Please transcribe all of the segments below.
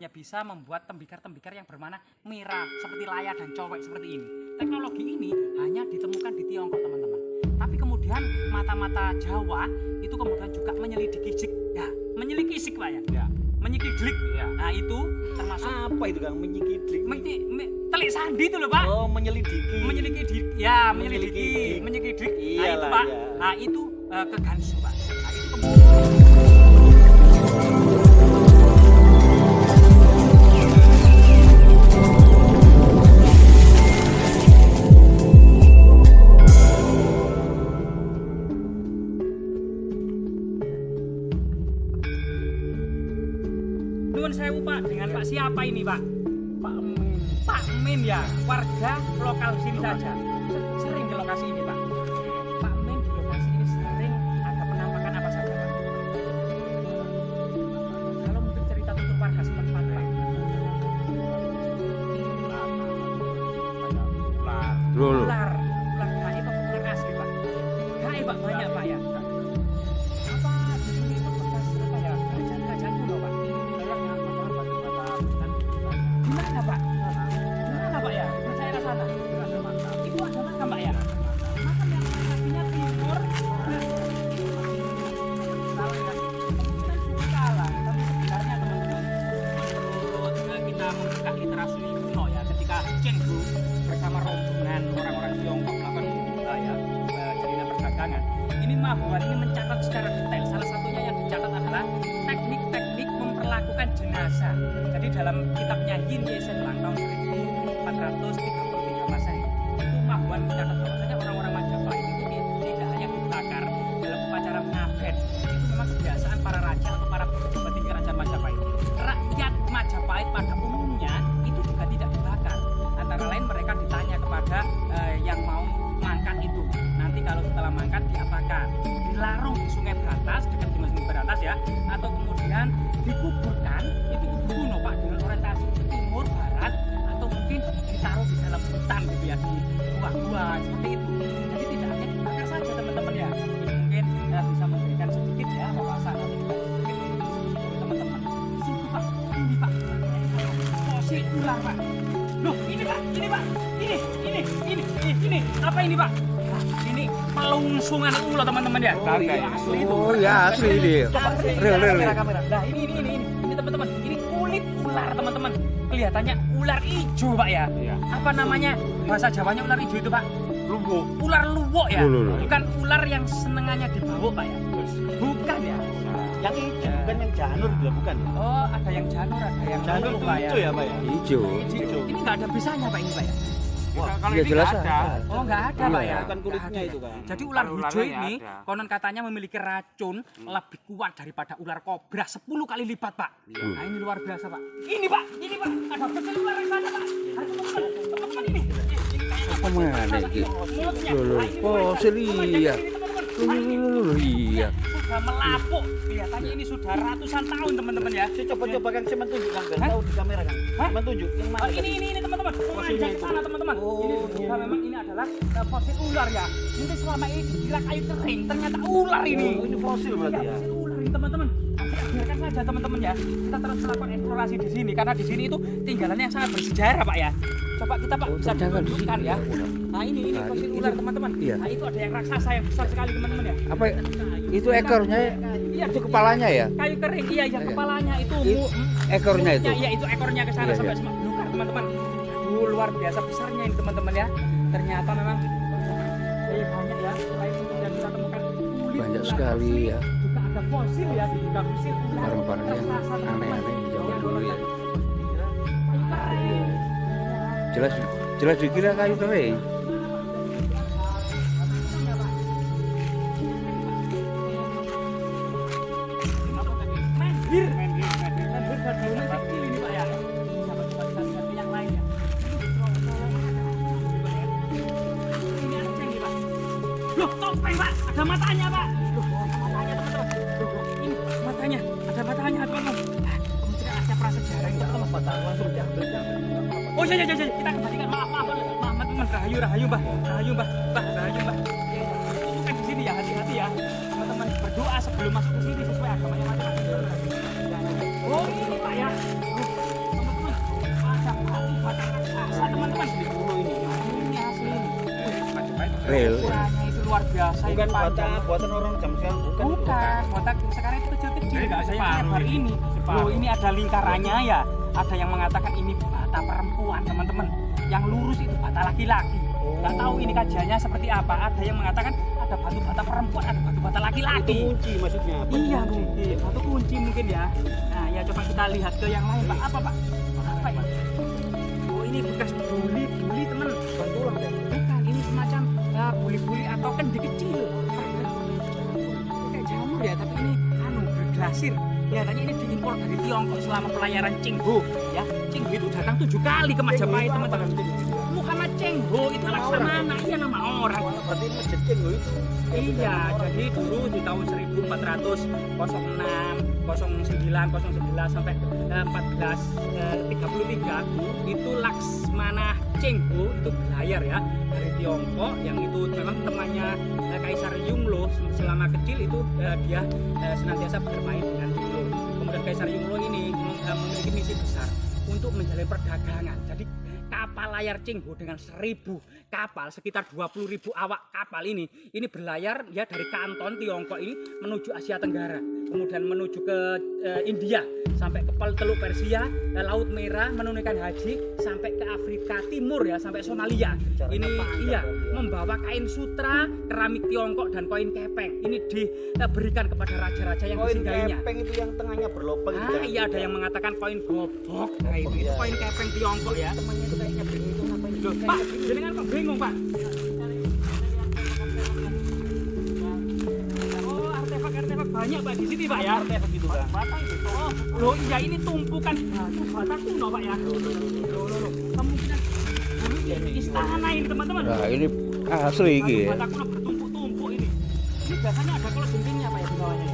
Ya bisa membuat tembikar-tembikar yang berwarna merah seperti layar dan cowek seperti ini. Teknologi ini hanya ditemukan di Tiongkok, teman-teman. Tapi kemudian mata-mata Jawa itu kemudian juga menyelidiki ya, menyelidiki Pak ya. Ya. Menyelidiki. Ya. Nah, itu termasuk Apa itu Kang? Menyelidiki? telik sandi itu loh Pak. Oh, menyelidiki. Menyelidiki. Ya, menyelidiki. Menyelidiki. Nah, itu Iyalah, Pak. ya. Nah, itu ke Gansu Pak. Nah, itu kemudian Nuwun sewu Pak, dengan Pak siapa ini Pak? Pak Min. Pak Min ya, warga lokal sini saja. Sering di lokasi ini Pak. Pak Min di lokasi ini sering ada penampakan apa saja Pak? Kalau mungkin cerita tutur warga setempat Pak. Loh. Ular gaib apa ular asli Pak? Gaib Pak, banyak Pak ya. Apa di sini itu bekas apa ya? Kerajaan kuno Pak. Di mana Pak? Di mana Pak ya? Di daerah sana. Itu ada makam Pak ya? Makam yang kakinya timur. Salah, tapi sebenarnya teman-teman, menurut kita membuka literasi kuno ya, ketika Chengdu bersama rombongan orang-orang Tiongkok melakukan jaringan perdagangan, ini Mahuan ini mencatat secara detail. Salah satunya yang dicatat adalah teknik-teknik memperlakukan jenazah. Jadi dalam kitabnya Yin Ye Shen Lang tahun 1433 Masehi, itu Mahuan mencatat bahwasanya orang-orang Majapahit itu tidak hanya dibakar dalam upacara ngaben. Itu memang kebiasaan para raja atau para petinggi kerajaan Majapahit. Rakyat Majapahit pada umumnya itu juga tidak dibakar. Antara lain mereka ditanya kepada yang mau mangkat itu. Nanti kalau setelah mangkat diapakan? Dilarung di Sungai Berantas, dekat dengan Sungai Berantas ya, atau kemudian dikuburkan, itu kubur kuno Pak, dengan orientasi ke timur, barat, atau mungkin ditaruh di dalam hutan gitu ya, di gua-gua seperti itu. Jadi tidak hanya dibakar saja teman-teman ya. Ini mungkin bisa memberikan sedikit ya wawasan atau juga sedikit teman-teman. Di situ Pak, ini Pak, fosil ular Pak. Loh, ini Pak, ini apa ini Pak? Nah, ini pelungsungan ular teman-teman ya. Asli itu. Oh ya asli ini. Real. Kamera. Nah, ini teman-teman. Ini kulit ular teman-teman. Kelihatannya ular hijau Pak ya. Iya. Apa namanya? Bahasa Jawanya ular hijau itu Pak? Lumbuk. Ular luwuk ya. Loh. Bukan ular yang senengannya dibawa Pak ya. Bukan ya. Yang hijau bukan yang janur juga bukan ya? Oh, ada yang janur, ada yang Janur luwuk, itu Pak hijau ya Pak ya? Hijau. Hijau. Ini nggak ada bisanya Pak ini Pak ya. Wah, Kalau Iya, ini jelas nggak ada. Oh nggak ada Pak ya. bukan kulitnya Nggak ada. itu kan. Jadi ular Kalau hijau ularnya ini ada. konon katanya memiliki racun lebih kuat daripada ular kobra 10 kali lipat Pak. Nah ini luar biasa Pak. Ini Pak, ada fosil ular yang sana Pak. Ayo, teman-teman ini. Apa mana iki? Mulutnya. Loh, Nah, ini fosil teman-teman. iya. Ini, teman-teman. Nah, ini Iya. sudah melapuk. Kelihatannya ini sudah ratusan tahun teman-teman ya. Saya coba Kang, saya menunjuk Kang, biar Hah? tahu di kamera Kang. Hah? Menunjuk yang mana? Oh, tadi? ini teman-teman. Fosilnya Mengajak ke itu. sana teman-teman. Ini sudah memang ini adalah fosil ular ya. Mungkin selama ini dikira kayu kering, ternyata ular ini. Oh, ini fosil berarti ya. Fosil ular ini teman-teman. Nanti biarkan saja teman-teman ya. Kita terus melakukan eksplorasi di sini karena di sini itu tinggalannya yang sangat bersejarah Pak ya. Coba kita Pak bisa ternyata di tunjukkan sini ya. ada ular. Nah ini Nah, fosil itu- ular teman-teman. iya. Nah itu ada yang raksasa yang besar sekali teman-teman ya. Apa itu ekornya? Iya, Itu kepalanya ya? kayu kering. Iya, Iya. kepalanya itu. Ekornya itu. Iya, itu ekornya ke sana Iya, sampai iya. semak belukar teman-teman. Aduh, luar biasa besarnya ini teman-teman ya. Ternyata memang banyak ya. Selain itu yang kita temukan kulit Banyak ular sekali asli, ya. juga ada fosil ya, juga fosil ular. Barang-barang yang raksasa, teman-teman. aneh-aneh di zaman Yang dulu ya. kayu kering. Jelas dikira kayu kering. Menhir dan daunnya kecil ini Pak ya. Coba kita lihat ke yang lain ya. Ini aceng nih Pak. Loh, topeng Pak, ada matanya Pak. Loh, matanya teman-teman. Loh, ini matanya, ada matanya teman-teman. Kementerian Asia Prasejarah ini teman-teman. Langsung diambil. Oh iya, kita kembalikan. Maaf teman-teman. Rahayu Mbah. Rahayu Mbah. Itu bukan di sini ya, hati-hati ya. Teman-teman berdoa sebelum masuk ke sini sesuai agamanya masing-masing. Oh ini Pak ya. Real. Ukurannya itu luar biasa. Bukan ini panjang. buatan orang jam sekarang, bukan. Bukan, kotak sekarang itu kecil-kecil, Jadi nggak ada yang separuh lebar ini. ini. Separuh. Loh, ini ada lingkarannya ya. Ada yang mengatakan ini bata perempuan, teman-teman. Yang lurus itu bata laki-laki. Nggak tahu ini kajiannya seperti apa. Ada yang mengatakan ada batu bata perempuan, ada batu bata Itu laki-laki. kunci maksudnya. Iya mungkin, batu kunci mungkin ya. Nah ya coba kita lihat ke yang lain Pak. Apa Pak? Apa ini? Oh ini bekas buli teman. Bantuan deh. Bukan, ini semacam buli-buli atau kendi kecil. Kayak jamur ya, tapi ini berglasir. Ya, tadi ini diimpor dari Tiongkok selama pelayaran Cheng Ho. Ya, Cheng Ho itu datang 7 kali ke Majapahit, teman-teman. Muhammad Cheng Ho itu Laksamana, iya nama orang. Berarti masjid Cengho itu. Iya, jadi dulu di tahun 1406, 09, 09 sampai 1433 itu Laksmana Cheng Ho itu berlayar ya dari Tiongkok, yang itu memang temannya Kaisar Yunglo selama kecil itu dia senantiasa bermain dengan Yunglo. Kemudian Kaisar Yunglo ini memiliki misi besar untuk menjalin perdagangan. Jadi kapal layar Cheng Ho dengan 1000 kapal, sekitar 20.000 awak kapal ini berlayar ya dari Kanton Tiongkok ini menuju Asia Tenggara, kemudian menuju ke India, sampai ke Teluk Persia, Laut Merah, menunaikan haji sampai ke Afrika Timur ya, sampai Somalia. Ini iya membawa kain sutra, keramik Tiongkok dan koin kepeng. Ini diberikan kepada raja-raja yang Koin disinggahinya. kepeng itu yang tengahnya berlubang. Ah iya, ada yang mengatakan koin gobok. Nah, itu koin kepeng Tiongkok ya. Temannya itu kayaknya bingung itu ngapain. Loh, Pak, jenengan kok bingung, Pak? Oh, artefak banyak, Pak, di sini, Pak ya. Artefak gitu kan. Bata itu. Oh, loh, iya ini tumpukan batu bata kuno, Pak ya. Loh. Kemungkinan dulu ini istana ini, teman-teman. Nah, ini asli iki ya. Batu bata kuno bertumpuk-tumpuk ini. Ini biasanya ada kalau gentingnya, Pak ya, di bawahnya ya.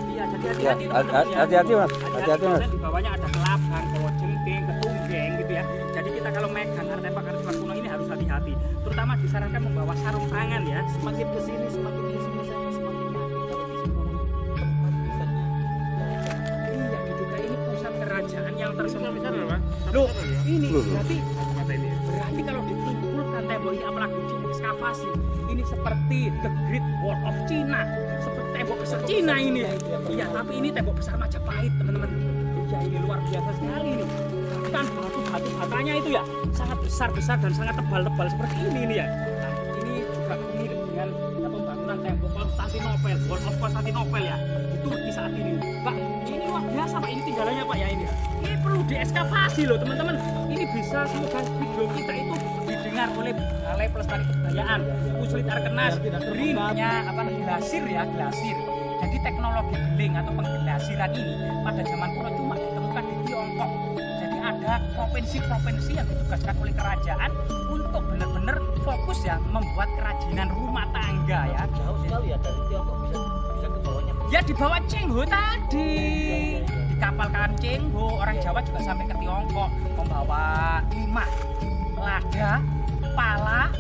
Iya, jadi Ya, hati-hati, teman-teman ya. hati-hati Mas. Hati-hati Mas. Di bawahnya ada kelabang, kalau jenting, ketunggeng gitu ya. Jadi kita kalau megang artefak kuno ini harus hati-hati. Terutama disarankan membawa sarung tangan ya. Semakin kesini saya semakin yakin kalau di sini tempat wisatanya. Iya, diduga ini pusat kerajaan yang tersembunyi. Pak. Loh, ini Loh. berarti Kata ini. berarti kalau dikumpulkan tembok ini apalagi diekskavasi, ini seperti the Great Wall of China, seperti tembok besar Cina ini. Iya, tapi ini tembok besar Majapahit, teman-teman. Iya, ini luar biasa sekali ini. Kan batu batanya itu ya sangat besar dan sangat tebal seperti ini ya. Nah, ini juga mirip dengan pembangunan tembok Konstantinopel, Wall of Konstantinopel ya. Itu di saat ini. Pak, ini luar biasa Pak, ini tinggalannya Pak ya ini. Ini perlu diekskavasi loh teman-teman. Ini bisa semoga video kita itu didengar oleh Balai Pelestarian Kebudayaan, Pusulit Arkenas, BRIN-nya glasir ya, glasir. Jadi teknologi beling atau pengglasiran ini pada zaman kuno cuma ditemukan di Tiongkok. Jadi ada provinsi-provinsi yang ditugaskan oleh kerajaan untuk benar-benar fokus ya membuat kerajinan rumah tangga ya. Jauh sekali ya dari Tiongkok bisa ke bawahnya. Ya di bawah Cheng Ho tadi. Di kapal kan Cheng Ho, orang Jawa juga sampai ke Tiongkok membawa 5 lada, pala,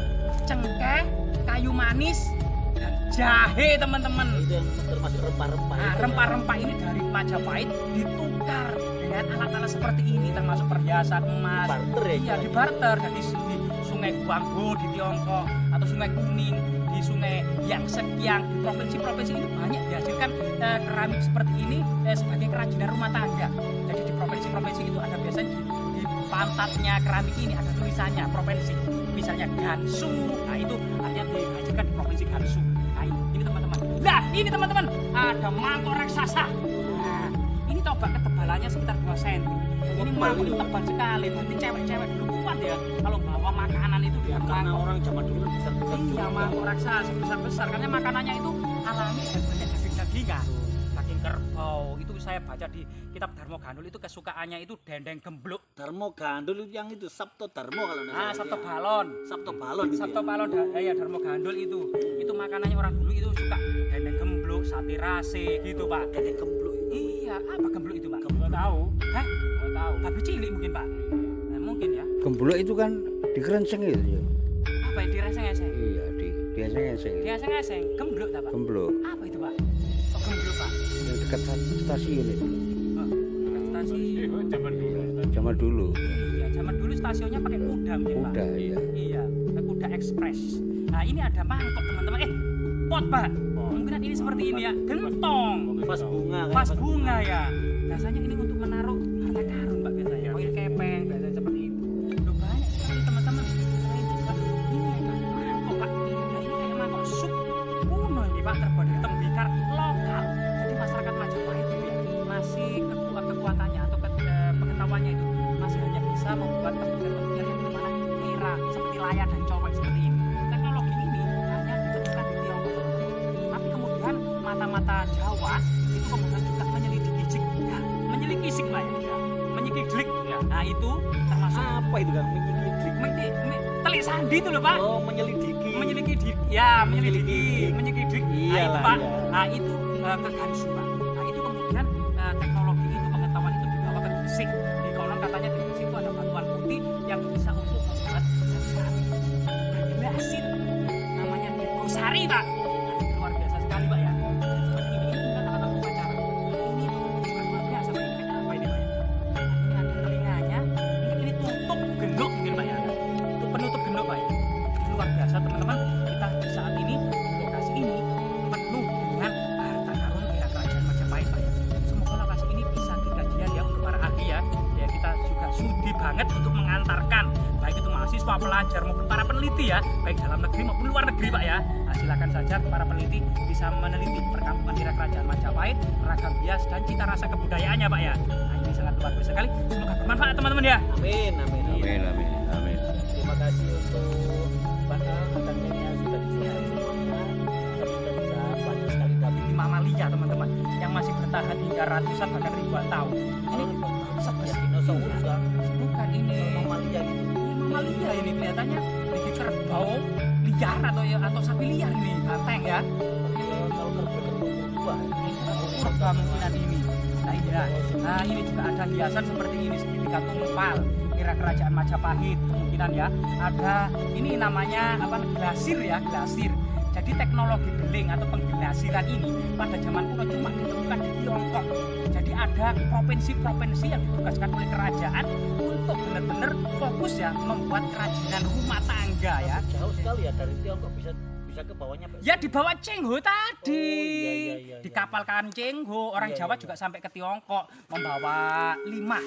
cengkeh, kayu manis, dan jahe teman-teman. Itu yang termasuk rempah-rempah. Nah, rempah-rempah ini dari Majapahit ditukar dengan alat-alat seperti ini, termasuk perhiasan emas. Barter ya. Iya, di barter. Jadi di Sungai Guangzhou di Tiongkok atau Sungai Kuning di Sungai Yangtze-Kiang, di provinsi-provinsi ini banyak dihasilkan keramik seperti ini sebagai kerajinan rumah tangga. Jadi di provinsi-provinsi itu ada biasanya di pantatnya keramik ini ada tulisannya provinsi. Misalnya Gansu, nah itu artinya dihasilkan di provinsi Gansu. Nah ini teman-teman. Nah ini teman-teman ada mangkok raksasa. Nah ini coba ketebalannya sekitar 2 cm. Ini mangkok itu tebal sekali. Berarti cewek-cewek dulu kuat ya kalau bawa makanan itu di Karena mangkok. orang zaman dulu kan besar-besar. Iya mangkok raksasa besar-besar karena makanannya itu alami dan banyak daging-dagingan. Daging kerbau itu saya baca di kitab Darmo Gandul itu kesukaannya itu dendeng gembluk. Darmo Gandul yang itu Sabto Darmo kalau nggak Ah salah. Sabto Ya. balon. Sabto Balon gitu Sabto ya. balon ya Darmo Gandul itu makanannya orang dulu itu suka dendeng gembluk, sate rase gitu Pak. Dendeng gembluk itu. Iya, apa gembluk itu Pak? Nggak tahu. Hah? Nggak tahu. Babi cilik mungkin Pak? Nah, mungkin ya. Gemblok itu kan dikerenceng itu ya. Apa yang direseng-reseng? Iya, direseng-reseng. Direseng-reseng, gembluk tak Pak? Gemblok Apa itu Pak? Oh gembluk Pak. yang dekat stasiun itu. Oh, dekat stasiun. Zaman dulu. Zaman dulu. Iya, zaman dulu stasiunnya pakai kuda mungkin Pak. Udah ya. Iya, kuda ekspres. Nah ini ada mangkok teman-teman. Pot pak. Kemungkinan ini seperti ini ya. Gentong. Vas bunga kan? Vas bunga ya. Biasanya ini untuk menaruh harta karun pak biasanya. Koin kepeng biasanya seperti itu. Loh banyak sekali teman-teman. Selain juga ini ada mangkok pak. Nah ini kayak mangkok sup kuno ini pak, terbuat dari tembikar lokal. Jadi masyarakat Majapahit itu ya masih kekuatannya atau pengetahuannya itu masih hanya bisa membuat tembikar-tembikar yang berwarna merah seperti layar dan cowek seperti ini. Teknologi ini hanya ditemukan di Tiongkok. Tapi kemudian mata-mata Jawa itu kemudian juga menyelidiki ya, menyelidiki pak ya, menyelidiki ya. Nah itu termasuk Apa itu kan? telik sandi itu loh pak. Oh, menyelidiki. Menyelidiki ya, menyelidiki Iya itu lah, pak. iya. Nah itu kegansu pak. Nah itu kemudian teknologi itu, pengetahuan itu dibawa ke Gresik. Di konon katanya di Gresik itu ada batuan putih yang bisa untuk membuat keramik berglasit, namanya Gosari pak. Nah, ini luar biasa sekali pak ya. Seperti ini kan alat-alat upacara. Ini bukan luar biasa pak, ini kayak apa ini pak ya? Ini ada telinganya, mungkin ini tutup genduk mungkin pak ya. Itu penutup genduk pak ya. Ini luar biasa teman-teman. Kita di saat ini di lokasi ini penuh dengan harta karun era kerajaan Majapahit pak ya. Semoga lokasi ini bisa dikajian ya untuk para ahli ya. Ya kita juga sudi banget untuk mengantarkan baik itu mahasiswa, pelajar maupun para peneliti ya, baik dalam negeri maupun luar negeri pak ya. Nah, silakan saja para peneliti bisa meneliti perkampungan era kerajaan Majapahit, ragam bias dan cita rasa kebudayaannya pak ya. Nah ini sangat luar biasa sekali. Semoga bermanfaat teman-teman ya. Amin, amin, amin. Amin, amin, amin. Terima kasih untuk kontennya sudah disiapkan semuanya. Tadi kita bisa banyak sekali dari Di mamalia teman-teman yang masih bertahan hingga ratusan bahkan ribuan tahun. Ini sebesar dinosaurus kan? bukan ini Mamalia gitu. mamalia ini kelihatannya ini kerbau liar atau sapi liar ini banteng ya. Kalau kerbau berubah. Purba mungkinan ini. Nah iya. Nah ini juga ada hiasan seperti ini segitiga tumpal era kerajaan Majapahit kemungkinan ya. Ada ini namanya apa, glasir ya, glasir. Jadi teknologi beling atau pengglasiran ini pada zaman kuno cuma ditemukan di Tiongkok. Jadi ada provinsi-provinsi yang ditugaskan oleh kerajaan untuk benar-benar fokus ya membuat kerajinan rumah tangga ya. Jauh sekali ya dari Tiongkok bisa ke bawahnya. Pak. Ya di bawah Cengho tadi. Oh, iya. Di kapal kan Cengho, orang Iya, Jawa iya, juga sampai ke Tiongkok membawa limak,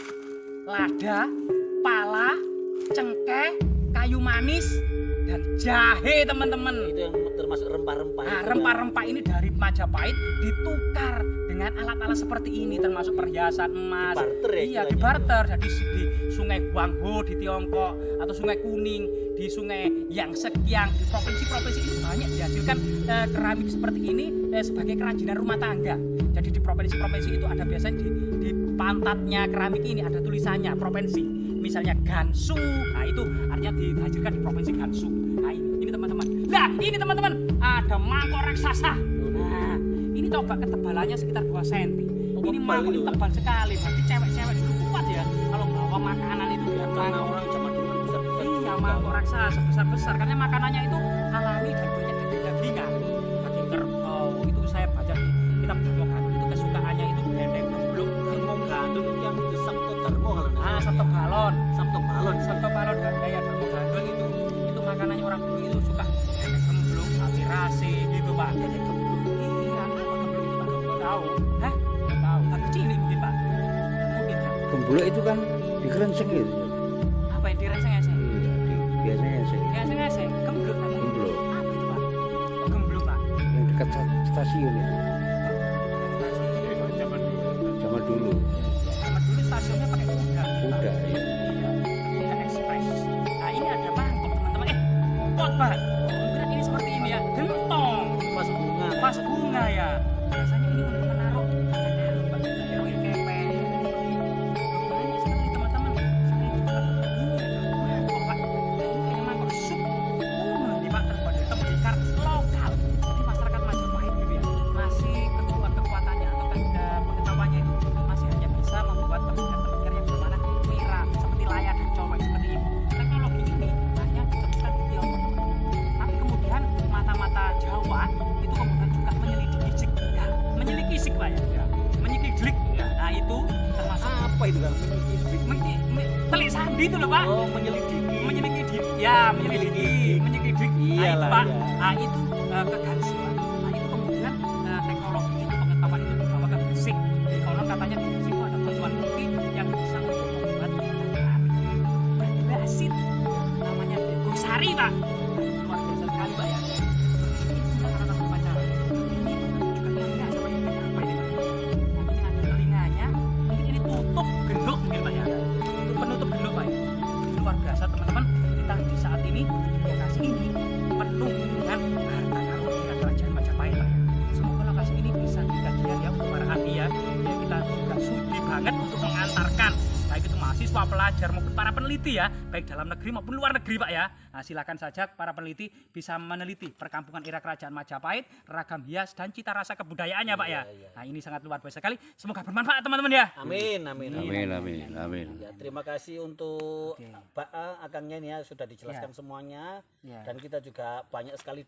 lada, pala, cengkeh, kayu manis dan jahe teman-teman. Itu yang termasuk rempah-rempah. Nah, itu rempah-rempah ini dari Majapahit ditukar dengan alat-alat seperti ini termasuk perhiasan emas. Dibarter ya Iya, istilahnya. dibarter. Jadi di Sungai Guangho di Tiongkok atau Sungai Kuning di Sungai Yangtze Kiang di provinsi-provinsi ini banyak dihasilkan keramik seperti ini sebagai kerajinan rumah tangga. Jadi di provinsi-provinsi itu ada biasanya di pantatnya keramik ini ada tulisannya provinsi. Misalnya Gansu, nah itu artinya dihasilkan di provinsi Gansu. Nah ini teman-teman. Nah ini teman-teman ada mangkok raksasa. Nah ini coba ketebalannya sekitar 2 cm. Ini mangkok ini tebal sekali. Berarti cewek-cewek dulu kuat ya kalau bawa makanan itu biar Karena mangkok. orang zaman dulu besar-besar. Iya mangkok raksasa besar-besar karena makanannya itu alami dan banyak daging-dagingan. Daging kerbau itu saya baca di kitab Dharma Gandul itu kesukaannya itu bendeng gemblung. Dharma Gandul yang itu Sabto Dharma kalau Ah satu galon. Sabto Balon. Sabto Balon dan Daya Dharma Gandul itu makanannya orang dulu itu suka bebek gemblung, sapi rase gitu pak. Bebek gemblung. Iya, apa gemblung itu pak? Gemblung tahu? Hah? Nggak tahu. Tapi cilik mungkin pak. Mungkin ya. Gembulek itu kan dikerenceng gitu. Apa yang direnseng-eseng? Iya, biasanya eseng. Eseng-eseng. Gemblung apa? Gemblok Apa itu pak? Oh, gemblung pak. yang dekat stasiun itu. Zaman dulu. Sama dulu stasiunnya pakai kuda. Kuda, iya. Iya, kuda ekspres. Nah ini ada mangkok teman-teman. Pot pak. Kemudian ini seperti ini ya. Gentong. Vas bunga. Vas bunga ya. Biasanya ini untuk menaruh Pak. Koin kepeng. Banyak sekali teman-teman. Saya juga ini ada mangkok pak. Nah, ini kayak mangkok sup kuno ini pak, terbuat dari tembikar lokal. Jadi masyarakat Majapahit gitu ya masih telik sandi itu loh Pak. Oh, menyelidiki. Menyelidiki, ya menyelidiki. Iyalah, Pak. iya. Nah itu ke Gansu Pak. Nah itu kemudian teknologi itu pengetahuan itu dibawa ke Gresik. Jadi konon katanya di Gresik itu ada batuan putih yang bisa untuk membuat basit. Namanya Degosari Pak. Luar biasa sekali Pak ya. Ini anak-anak upacara. Ini juga telinga sama ini apa ini Pak? Mungkin ada telinganya, mungkin ini tutup genduk mungkin Pak ya. Itu penutup genduk Pak ya. Luar biasa teman-teman, kita di saat ini lokasi ini penuh dengan harta karun dari kerajaan Majapahit Pak ya. Semoga lokasi ini bisa dikajian ya untuk para ahli ya. Ya kita juga sudi banget untuk mengantarkan baik itu mahasiswa, pelajar maupun para peneliti ya, baik dalam negeri maupun luar negeri Pak ya. Nah, silakan saja para peneliti bisa meneliti perkampungan era kerajaan Majapahit, ragam hias dan cita rasa kebudayaannya Pak ya. Iya. Nah, ini sangat luar biasa sekali. Semoga bermanfaat teman-teman ya. Amin, amin, Amin, amin, amin. Ya, terima kasih untuk Oke. Akangnya ini ya sudah dijelaskan semuanya Ya. dan kita juga banyak sekali